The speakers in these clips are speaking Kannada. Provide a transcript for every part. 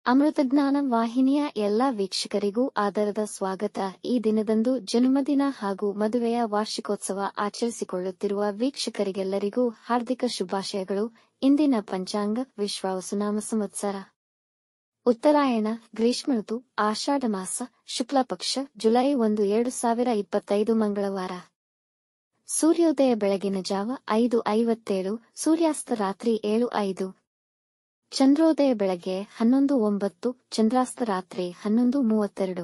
ಅಮೃತಜ್ಞಾನ ವಾಹಿನಿಯ ಎಲ್ಲಾ ವೀಕ್ಷಕರಿಗೂ ಆದರದ ಸ್ವಾಗತ. ಈ ದಿನದಂದು ಜನ್ಮದಿನ ಹಾಗೂ ಮದುವೆಯ ವಾರ್ಷಿಕೋತ್ಸವ ಆಚರಿಸಿಕೊಳ್ಳುತ್ತಿರುವ ವೀಕ್ಷಕರಿಗೆಲ್ಲರಿಗೂ ಹಾರ್ದಿಕ ಶುಭಾಶಯಗಳು. ಇಂದಿನ ಪಂಚಾಂಗ ವಿಶ್ವಾವಸುನಾಮ ಸಂವತ್ಸರ ಉತ್ತರಾಯಣ ಗ್ರೀಷ್ಮ ಋತು ಆಷಾಢ ಮಾಸ ಶುಕ್ಲ ಪಕ್ಷ ಜುಲೈ 1, 2025 ಮಂಗಳವಾರ. ಸೂರ್ಯೋದಯ ಬೆಳಗಿನ ಜಾವ 5:57, ಸೂರ್ಯಾಸ್ತ ರಾತ್ರಿ 7:05. ಚಂದ್ರೋದಯ ಬೆಳಗ್ಗೆ 11:09, ಚಂದ್ರಾಸ್ತ ರಾತ್ರಿ 11:32.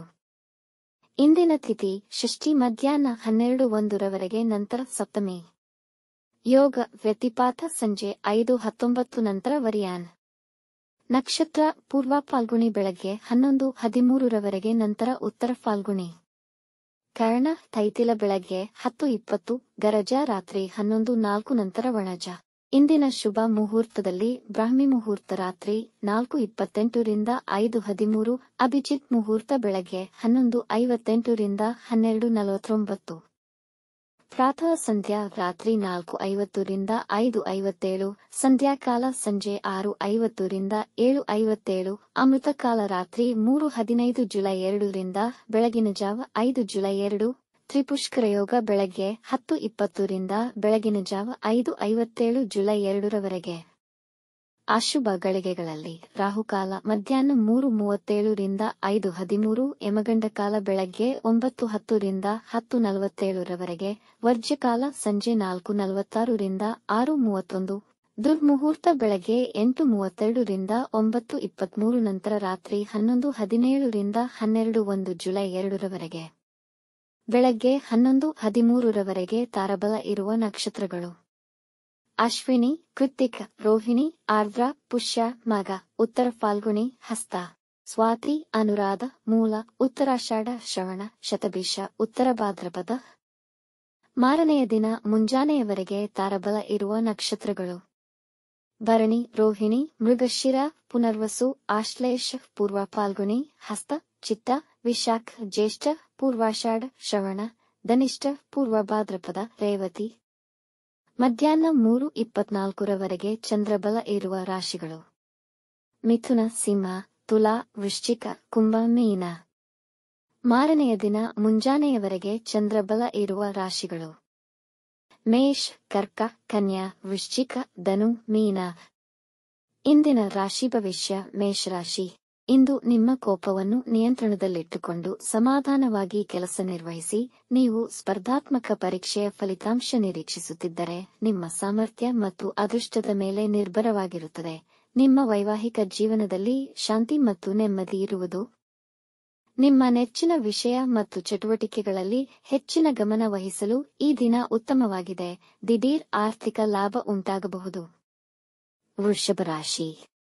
ಇಂದಿನ ತಿಥಿ ಷಷ್ಠಿ ಮಧ್ಯಾಹ್ನ 12:01 ರವರೆಗೆ, ನಂತರ ಸಪ್ತಮಿ. ಯೋಗ ವ್ಯತಿಪಾತ ಸಂಜೆ 5:19 ನಂತರ ವರಿಯಾನ್. ನಕ್ಷತ್ರ ಪೂರ್ವ ಫಾಲ್ಗುಣಿ ಬೆಳಗ್ಗೆ 11:13 ರವರೆಗೆ, ನಂತರ ಉತ್ತರ ಫಾಲ್ಗುಣಿ. ಕರ್ಣ ತೈತಿಲ ಬೆಳಗ್ಗೆ 10:20, ಗರಜ ರಾತ್ರಿ 11:04 ನಂತರ ವಣಜ. ಇಂದಿನ ಶುಭ ಮುಹೂರ್ತದಲ್ಲಿ ಬ್ರಾಹ್ಮಿ ಮುಹೂರ್ತ ರಾತ್ರಿ 4:28 ರಿಂದ 5:13, ಅಭಿಜಿತ್ ಮುಹೂರ್ತ ಬೆಳಗ್ಗೆ 11:58 ರಿಂದ 12:49. ಪ್ರಾತಃ ಸಂಧ್ಯಾ ರಾತ್ರಿ 4:50 ರಿಂದ 5:57, ಸಂಧ್ಯಾಕಾಲ ಸಂಜೆ 6:50 ರಿಂದ 7:57, ಅಮೃತಕಾಲ ರಾತ್ರಿ 3:15 ಜುಲೈ 2 ರಿಂದ ಬೆಳಗಿನ ಜಾವ 5 ಜುಲೈ 2, ತ್ರಿಪುಷ್ಕರ ಯೋಗ ಬೆಳಗ್ಗೆ 10:20 ರಿಂದ ಬೆಳಗಿನ ಜಾವ 5:57 ಜುಲೈ 2 ರವರೆಗೆ. ಅಶುಭ ಗಳಿಗೆಗಳಲ್ಲಿ ರಾಹುಕಾಲ ಮಧ್ಯಾಹ್ನ 3:37 ರಿಂದ 5:13, ಯಮಗಂಡ ಕಾಲ ಬೆಳಗ್ಗೆ 9:10 ರಿಂದ 10:47 ರವರೆಗೆ, ವರ್ಜ್ಯಕಾಲ ಸಂಜೆ 4:46 ರಿಂದ 6:31, ದುರ್ಮುಹೂರ್ತ ಬೆಳಗ್ಗೆ 8:32 ರಿಂದ 9:23 ನಂತರ ರಾತ್ರಿ 11:17 ರಿಂದ 12:01 ಜುಲೈ 2 ರವರೆಗೆ. ಬೆಳಗ್ಗೆ 11:13 ರವರೆಗೆ ತಾರಬಲ ಇರುವ ನಕ್ಷತ್ರಗಳು: ಅಶ್ವಿನಿ, ಕೃತ್ತಿಕ, ರೋಹಿಣಿ, ಆರ್ದ್ರ, ಪುಷ್ಯ, ಮಗ, ಉತ್ತರ ಫಾಲ್ಗುಣಿ, ಹಸ್ತ, ಸ್ವಾತಿ, ಅನುರಾಧ, ಮೂಲ, ಉತ್ತರಾಷಾಢ, ಶ್ರವಣ, ಶತಭಿಷ, ಉತ್ತರ ಭಾದ್ರಪದ. ಮಾರನೆಯ ದಿನ ಮುಂಜಾನೆಯವರೆಗೆ ತಾರಬಲ ಇರುವ ನಕ್ಷತ್ರಗಳು: ಭರಣಿ, ರೋಹಿಣಿ, ಮೃಗಶಿರ, ಪುನರ್ವಸು, ಆಶ್ಲೇಷ, ಪೂರ್ವ ಫಾಲ್ಗುಣಿ, ಹಸ್ತ, ಚಿತ್ತ, ವಿಶಾಖ, ಜ್ಯೇಷ್ಠ, ಪೂರ್ವಾಷಾಢ, ಶ್ರವಣ, ಧನಿಷ್ಠ, ಪೂರ್ವ ಭಾದ್ರಪದ, ರೇವತಿ. ಮಧ್ಯಾಹ್ನ 3:24 ರವರೆಗೆ ಚಂದ್ರಬಲ ಇರುವ ರಾಶಿಗಳು: ಮಿಥುನ, ಸಿಂಹ, ತುಲಾ, ವೃಶ್ಚಿಕ, ಕುಂಭ, ಮೀನ. ಮಾರನೆಯ ದಿನ ಮುಂಜಾನೆಯವರೆಗೆ ಚಂದ್ರಬಲ ಇರುವ ರಾಶಿಗಳು: ಮೇಷ, ಕರ್ಕ, ಕನ್ಯಾ, ವೃಶ್ಚಿಕ, ಧನು, ಮೀನ. ಇಂದಿನ ರಾಶಿ ಭವಿಷ್ಯ. ಮೇಷರಾಶಿ: ಇಂದು ನಿಮ್ಮ ಕೋಪವನ್ನು ನಿಯಂತ್ರಣದಲ್ಲಿಟ್ಟುಕೊಂಡು ಸಮಾಧಾನವಾಗಿ ಕೆಲಸ ನಿರ್ವಹಿಸಿ. ನೀವು ಸ್ಪರ್ಧಾತ್ಮಕ ಪರೀಕ್ಷೆಯ ಫಲಿತಾಂಶ ನಿರೀಕ್ಷಿಸುತ್ತಿದ್ದರೆ ನಿಮ್ಮ ಸಾಮರ್ಥ್ಯ ಮತ್ತು ಅದೃಷ್ಟದ ಮೇಲೆ ನಿರ್ಭರವಾಗಿರುತ್ತದೆ. ನಿಮ್ಮ ವೈವಾಹಿಕ ಜೀವನದಲ್ಲಿ ಶಾಂತಿ ಮತ್ತು ನೆಮ್ಮದಿ ಇರುವುದು. ನಿಮ್ಮ ನೆಚ್ಚಿನ ವಿಷಯ ಮತ್ತು ಚಟುವಟಿಕೆಗಳಲ್ಲಿ ಹೆಚ್ಚಿನ ಗಮನ ವಹಿಸಲು ಈ ದಿನ ಉತ್ತಮವಾಗಿದೆ. ದಿಢೀರ್ ಆರ್ಥಿಕ ಲಾಭ ಉಂಟಾಗಬಹುದು. ವೃಷಭ ರಾಶಿ: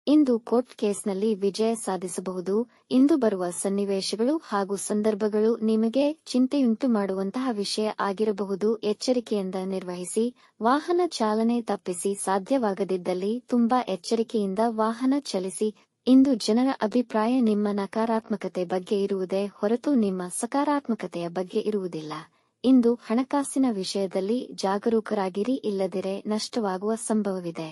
ಇಂದು ಕೋರ್ಟ್ ಕೇಸ್ನಲ್ಲಿ ವಿಜಯ ಸಾಧಿಸಬಹುದು. ಇಂದು ಬರುವ ಸನ್ನಿವೇಶಗಳು ಹಾಗೂ ಸಂದರ್ಭಗಳು ನಿಮಗೆ ಚಿಂತೆಯುಂಟು ಮಾಡುವಂತಹ ವಿಷಯ ಆಗಿರಬಹುದು. ಎಚ್ಚರಿಕೆಯಿಂದ ನಿರ್ವಹಿಸಿ. ವಾಹನ ಚಾಲನೆ ತಪ್ಪಿಸಿ. ಸಾಧ್ಯವಾಗದಿದ್ದಲ್ಲಿ ತುಂಬಾ ಎಚ್ಚರಿಕೆಯಿಂದ ವಾಹನ ಚಲಿಸಿ. ಇಂದು ಜನರ ಅಭಿಪ್ರಾಯ ನಿಮ್ಮ ನಕಾರಾತ್ಮಕತೆ ಬಗ್ಗೆ ಇರುವುದೇ ಹೊರತು ನಿಮ್ಮ ಸಕಾರಾತ್ಮಕತೆಯ ಬಗ್ಗೆ ಇರುವುದಿಲ್ಲ. ಇಂದು ಹಣಕಾಸಿನ ವಿಷಯದಲ್ಲಿ ಜಾಗರೂಕರಾಗಿರಿ, ಇಲ್ಲದಿರೆ ನಷ್ಟವಾಗುವ ಸಂಭವವಿದೆ.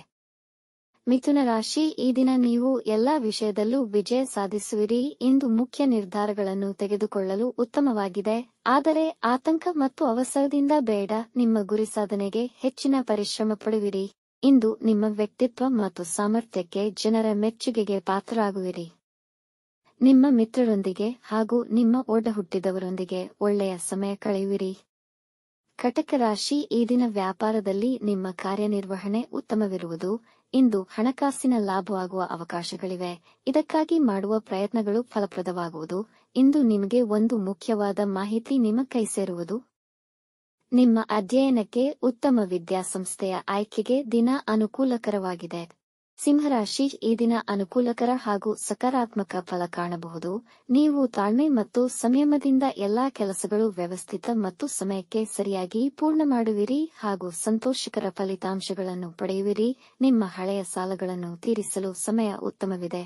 ಮಿಥುನ ರಾಶಿ: ಈ ದಿನ ನೀವು ಎಲ್ಲಾ ವಿಷಯದಲ್ಲೂ ವಿಜಯ ಸಾಧಿಸುವಿರಿ. ಇಂದು ಮುಖ್ಯ ನಿರ್ಧಾರಗಳನ್ನು ತೆಗೆದುಕೊಳ್ಳಲು ಉತ್ತಮವಾಗಿದೆ, ಆದರೆ ಆತಂಕ ಮತ್ತು ಅವಸರದಿಂದ ಬೇಡ. ನಿಮ್ಮ ಗುರಿ ಸಾಧನೆಗೆ ಹೆಚ್ಚಿನ ಪರಿಶ್ರಮ ಪಡುವಿರಿ. ಇಂದು ನಿಮ್ಮ ವ್ಯಕ್ತಿತ್ವ ಮತ್ತು ಸಾಮರ್ಥ್ಯಕ್ಕೆ ಜನರ ಮೆಚ್ಚುಗೆಗೆ ಪಾತ್ರರಾಗುವಿರಿ. ನಿಮ್ಮ ಮಿತ್ರರೊಂದಿಗೆ ಹಾಗೂ ನಿಮ್ಮ ಒಡಹುಟ್ಟಿದವರೊಂದಿಗೆ ಒಳ್ಳೆಯ ಸಮಯ ಕಳೆಯುವಿರಿ. ಕಟಕ ರಾಶಿ: ಈ ದಿನ ವ್ಯಾಪಾರದಲ್ಲಿ ನಿಮ್ಮ ಕಾರ್ಯನಿರ್ವಹಣೆ ಉತ್ತಮವಿರುವುದು. ಇಂದು ಹಣಕಾಸಿನ ಲಾಭವಾಗುವ ಅವಕಾಶಗಳಿವೆ. ಇದಕ್ಕಾಗಿ ಮಾಡುವ ಪ್ರಯತ್ನಗಳು ಫಲಪ್ರದವಾಗುವುದು. ಇಂದು ನಿಮಗೆ ಒಂದು ಮುಖ್ಯವಾದ ಮಾಹಿತಿ ನಿಮ್ಮ ಕೈ ಸೇರುವುದು. ನಿಮ್ಮ ಅಧ್ಯಯನಕ್ಕೆ ಉತ್ತಮ ವಿದ್ಯಾಸಂಸ್ಥೆಯ ಆಯ್ಕೆಗೆ ದಿನ ಅನುಕೂಲಕರವಾಗಿದೆ. ಸಿಂಹರಾಶಿ: ಈ ದಿನ ಅನುಕೂಲಕರ ಹಾಗೂ ಸಕಾರಾತ್ಮಕ ಫಲ ಕಾಣಬಹುದು. ನೀವು ತಾಳ್ಮೆ ಮತ್ತು ಸಂಯಮದಿಂದ ಎಲ್ಲಾ ಕೆಲಸಗಳು ವ್ಯವಸ್ಥಿತ ಮತ್ತು ಸಮಯಕ್ಕೆ ಸರಿಯಾಗಿ ಪೂರ್ಣ ಮಾಡುವಿರಿ ಹಾಗೂ ಸಂತೋಷಕರ ಫಲಿತಾಂಶಗಳನ್ನು ಪಡೆಯುವಿರಿ. ನಿಮ್ಮ ಹಳೆಯ ಸಾಲಗಳನ್ನು ತೀರಿಸಲು ಸಮಯ ಉತ್ತಮವಿದೆ.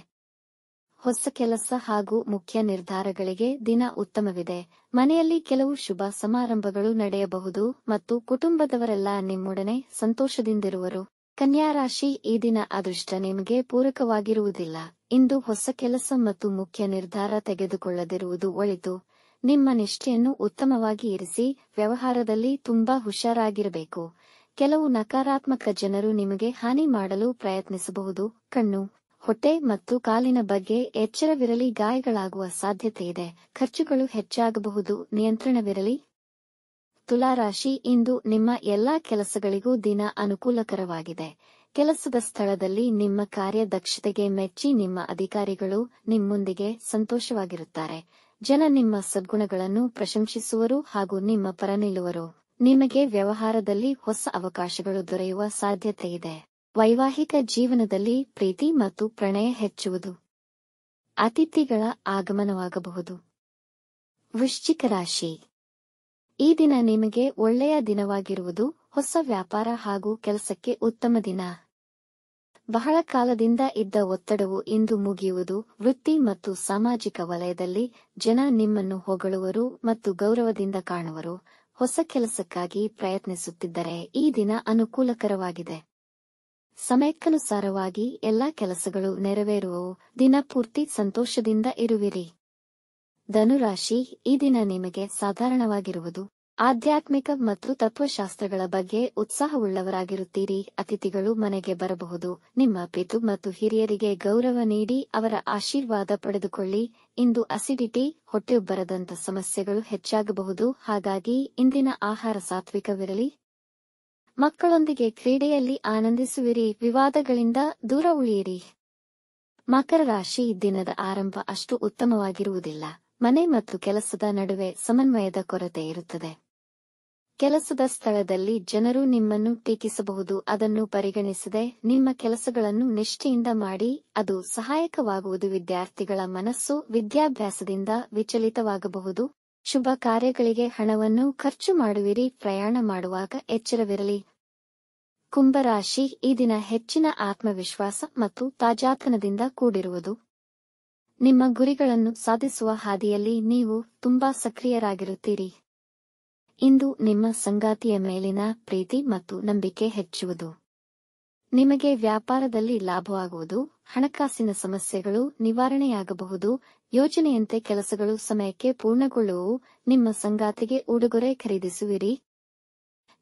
ಹೊಸ ಕೆಲಸ ಹಾಗೂ ಮುಖ್ಯ ನಿರ್ಧಾರಗಳಿಗೆ ದಿನ ಉತ್ತಮವಿದೆ. ಮನೆಯಲ್ಲಿ ಕೆಲವು ಶುಭ ಸಮಾರಂಭಗಳು ನಡೆಯಬಹುದು ಮತ್ತು ಕುಟುಂಬದವರೆಲ್ಲ ನಿಮ್ಮೊಡನೆ ಸಂತೋಷದಿಂದಿರುವರು. ಕನ್ಯಾ ರಾಶಿ, ಈ ದಿನ ಅದೃಷ್ಟ ನಿಮಗೆ ಪೂರಕವಾಗಿರುವುದಿಲ್ಲ. ಇಂದು ಹೊಸ ಕೆಲಸ ಮತ್ತು ಮುಖ್ಯ ನಿರ್ಧಾರ ತೆಗೆದುಕೊಳ್ಳದಿರುವುದು ಒಳಿತು. ನಿಮ್ಮ ನಿಷ್ಠೆಯನ್ನು ಉತ್ತಮವಾಗಿ ಇರಿಸಿ. ವ್ಯವಹಾರದಲ್ಲಿ ತುಂಬಾ ಹುಷಾರಾಗಿರಬೇಕು. ಕೆಲವು ನಕಾರಾತ್ಮಕ ಜನರು ನಿಮಗೆ ಹಾನಿ ಮಾಡಲು ಪ್ರಯತ್ನಿಸಬಹುದು. ಕಣ್ಣು, ಹೊಟ್ಟೆ ಮತ್ತು ಕಾಲಿನ ಬಗ್ಗೆ ಎಚ್ಚರವಿರಲಿ. ಗಾಯಗಳಾಗುವ ಸಾಧ್ಯತೆಯಿದೆ. ಖರ್ಚುಗಳು ಹೆಚ್ಚಾಗಬಹುದು. ನಿಯಂತ್ರಣವಿರಲಿ. ತುಲಾರಾಶಿ, ಇಂದು ನಿಮ್ಮ ಎಲ್ಲಾ ಕೆಲಸಗಳಿಗೂ ದಿನ ಅನುಕೂಲಕರವಾಗಿದೆ. ಕೆಲಸದ ಸ್ಥಳದಲ್ಲಿ ನಿಮ್ಮ ಕಾರ್ಯದಕ್ಷತೆಗೆ ಮೆಚ್ಚಿ ನಿಮ್ಮ ಅಧಿಕಾರಿಗಳು ನಿಮ್ಮೊಂದಿಗೆ ಸಂತೋಷವಾಗಿರುತ್ತಾರೆ. ಜನ ನಿಮ್ಮ ಸದ್ಗುಣಗಳನ್ನು ಪ್ರಶಂಸಿಸುವರು ಹಾಗೂ ನಿಮ್ಮ ಪರ ನಿಲ್ಲುವರು. ನಿಮಗೆ ವ್ಯವಹಾರದಲ್ಲಿ ಹೊಸ ಅವಕಾಶಗಳು ದೊರೆಯುವ ಸಾಧ್ಯತೆಯಿದೆ. ವೈವಾಹಿಕ ಜೀವನದಲ್ಲಿ ಪ್ರೀತಿ ಮತ್ತು ಪ್ರಣಯ ಹೆಚ್ಚುವುದು. ಅತಿಥಿಗಳ ಆಗಮನವಾಗಬಹುದು. ವೃಶ್ಚಿಕ ರಾಶಿ, ಈ ದಿನ ನಿಮಗೆ ಒಳ್ಳೆಯ ದಿನವಾಗಿರುವುದು. ಹೊಸ ವ್ಯಾಪಾರ ಹಾಗೂ ಕೆಲಸಕ್ಕೆ ಉತ್ತಮ ದಿನ. ಬಹಳ ಕಾಲದಿಂದ ಇದ್ದ ಒತ್ತಡವು ಇಂದು ಮುಗಿಯುವುದು. ವೃತ್ತಿ ಮತ್ತು ಸಾಮಾಜಿಕ ವಲಯದಲ್ಲಿ ಜನ ನಿಮ್ಮನ್ನು ಹೊಗಳುವರು ಮತ್ತು ಗೌರವದಿಂದ ಕಾಣುವರು. ಹೊಸ ಕೆಲಸಕ್ಕಾಗಿ ಪ್ರಯತ್ನಿಸುತ್ತಿದ್ದರೆ ಈ ದಿನ ಅನುಕೂಲಕರವಾಗಿದೆ. ಸಮಯಕ್ಕನುಸಾರವಾಗಿ ಎಲ್ಲಾ ಕೆಲಸಗಳು ನೆರವೇರುವವು. ದಿನಪೂರ್ತಿ ಸಂತೋಷದಿಂದ ಇರುವಿರಿ. ಧನುರಾಶಿ, ಈ ದಿನ ನಿಮಗೆ ಸಾಧಾರಣವಾಗಿರುವುದು. ಆಧ್ಯಾತ್ಮಿಕ ಮತ್ತು ತತ್ವಶಾಸ್ತ್ರಗಳ ಬಗ್ಗೆ ಉತ್ಸಾಹವುಳ್ಳವರಾಗಿರುತ್ತೀರಿ. ಅತಿಥಿಗಳು ಮನೆಗೆ ಬರಬಹುದು. ನಿಮ್ಮ ಪಿತೃ ಮತ್ತು ಹಿರಿಯರಿಗೆ ಗೌರವ ನೀಡಿ ಅವರ ಆಶೀರ್ವಾದ ಪಡೆದುಕೊಳ್ಳಿ. ಇಂದು ಅಸಿಡಿಟಿ, ಹೊಟ್ಟೆಯುಬ್ಬರದಂಥ ಸಮಸ್ಯೆಗಳು ಹೆಚ್ಚಾಗಬಹುದು. ಹಾಗಾಗಿ ಇಂದಿನ ಆಹಾರ ಸಾತ್ವಿಕವಿರಲಿ. ಮಕ್ಕಳೊಂದಿಗೆ ಕ್ರೀಡೆಯಲ್ಲಿ ಆನಂದಿಸುವಿರಿ. ವಿವಾದಗಳಿಂದ ದೂರ ಉಳಿಯಿರಿ. ಮಕರ ರಾಶಿ, ದಿನದ ಆರಂಭ ಅಷ್ಟು ಉತ್ತಮವಾಗಿರುವುದಿಲ್ಲ. ಮನೆ ಮತ್ತು ಕೆಲಸದ ನಡುವೆ ಸಮನ್ವಯದ ಕೊರತೆ ಇರುತ್ತದೆ. ಕೆಲಸದ ಸ್ಥಳದಲ್ಲಿ ಜನರು ನಿಮ್ಮನ್ನು ಟೀಕಿಸಬಹುದು. ಅದನ್ನು ಪರಿಗಣಿಸದೆ ನಿಮ್ಮ ಕೆಲಸಗಳನ್ನು ನಿಷ್ಠೆಯಿಂದ ಮಾಡಿ. ಅದು ಸಹಾಯಕವಾಗುವುದು. ವಿದ್ಯಾರ್ಥಿಗಳ ಮನಸ್ಸು ವಿದ್ಯಾಭ್ಯಾಸದಿಂದ ವಿಚಲಿತವಾಗಬಹುದು. ಶುಭ ಕಾರ್ಯಗಳಿಗೆ ಹಣವನ್ನು ಖರ್ಚು ಮಾಡುವಿರಿ. ಪ್ರಯಾಣ ಮಾಡುವಾಗ ಎಚ್ಚರವಿರಲಿ. ಕುಂಭರಾಶಿ, ಈ ದಿನ ಹೆಚ್ಚಿನ ಆತ್ಮವಿಶ್ವಾಸ ಮತ್ತು ತಾಜಾತನದಿಂದ ಕೂಡಿರುವುದು. ನಿಮ್ಮ ಗುರಿಗಳನ್ನು ಸಾಧಿಸುವ ಹಾದಿಯಲ್ಲಿ ನೀವು ತುಂಬಾ ಸಕ್ರಿಯರಾಗಿರುತ್ತೀರಿ. ಇಂದು ನಿಮ್ಮ ಸಂಗಾತಿಯ ಮೇಲಿನ ಪ್ರೀತಿ ಮತ್ತು ನಂಬಿಕೆ ಹೆಚ್ಚುವುದು. ನಿಮಗೆ ವ್ಯಾಪಾರದಲ್ಲಿ ಲಾಭವಾಗುವುದು. ಹಣಕಾಸಿನ ಸಮಸ್ಯೆಗಳು ನಿವಾರಣೆಯಾಗಬಹುದು. ಯೋಜನೆಯಂತೆ ಕೆಲಸಗಳು ಸಮಯಕ್ಕೆ ಪೂರ್ಣಗೊಳ್ಳುವವು. ನಿಮ್ಮ ಸಂಗಾತಿಗೆ ಉಡುಗೊರೆ ಖರೀದಿಸುವಿರಿ.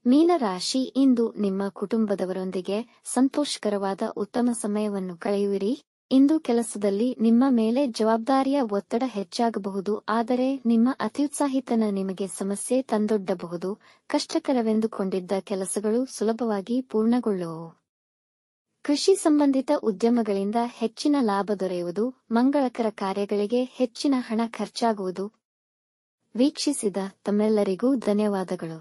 ಮೀನರಾಶಿ, ಇಂದು ನಿಮ್ಮ ಕುಟುಂಬದವರೊಂದಿಗೆ ಸಂತೋಷಕರವಾದ ಉತ್ತಮ ಸಮಯವನ್ನು ಕಳೆಯುವಿರಿ. ಇಂದು ಕೆಲಸದಲ್ಲಿ ನಿಮ್ಮ ಮೇಲೆ ಜವಾಬ್ದಾರಿಯ ಒತ್ತಡ ಹೆಚ್ಚಾಗಬಹುದು. ಆದರೆ ನಿಮ್ಮ ಅತ್ಯುತ್ಸಾಹಿತನ ನಿಮಗೆ ಸಮಸ್ಯೆ ತಂದೊಡ್ಡಬಹುದು. ಕಷ್ಟಕರವೆಂದುಕೊಂಡಿದ್ದ ಕೆಲಸಗಳು ಸುಲಭವಾಗಿ ಪೂರ್ಣಗೊಳ್ಳುವವು. ಕೃಷಿ ಸಂಬಂಧಿತ ಉದ್ಯಮಗಳಿಂದ ಹೆಚ್ಚಿನ ಲಾಭ ದೊರೆಯುವುದು. ಮಂಗಳಕರ ಕಾರ್ಯಗಳಿಗೆ ಹೆಚ್ಚಿನ ಹಣ ಖರ್ಚಾಗುವುದು. ವೀಕ್ಷಿಸಿದ ತಮ್ಮೆಲ್ಲರಿಗೂ ಧನ್ಯವಾದಗಳು.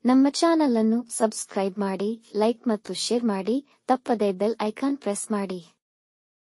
ನಮ್ಮ ಚಾನಲ್ ಅನ್ನು ಸಬ್ಸ್ಕ್ರೈಬ್ ಮಾಡಿ, ಲೈಕ್ ಮತ್ತು ಶೇರ್ ಮಾಡಿ. ತಪ್ಪದೇ ಬೆಲ್ ಐಕಾನ್ ಪ್ರೆಸ್ ಮಾಡಿ.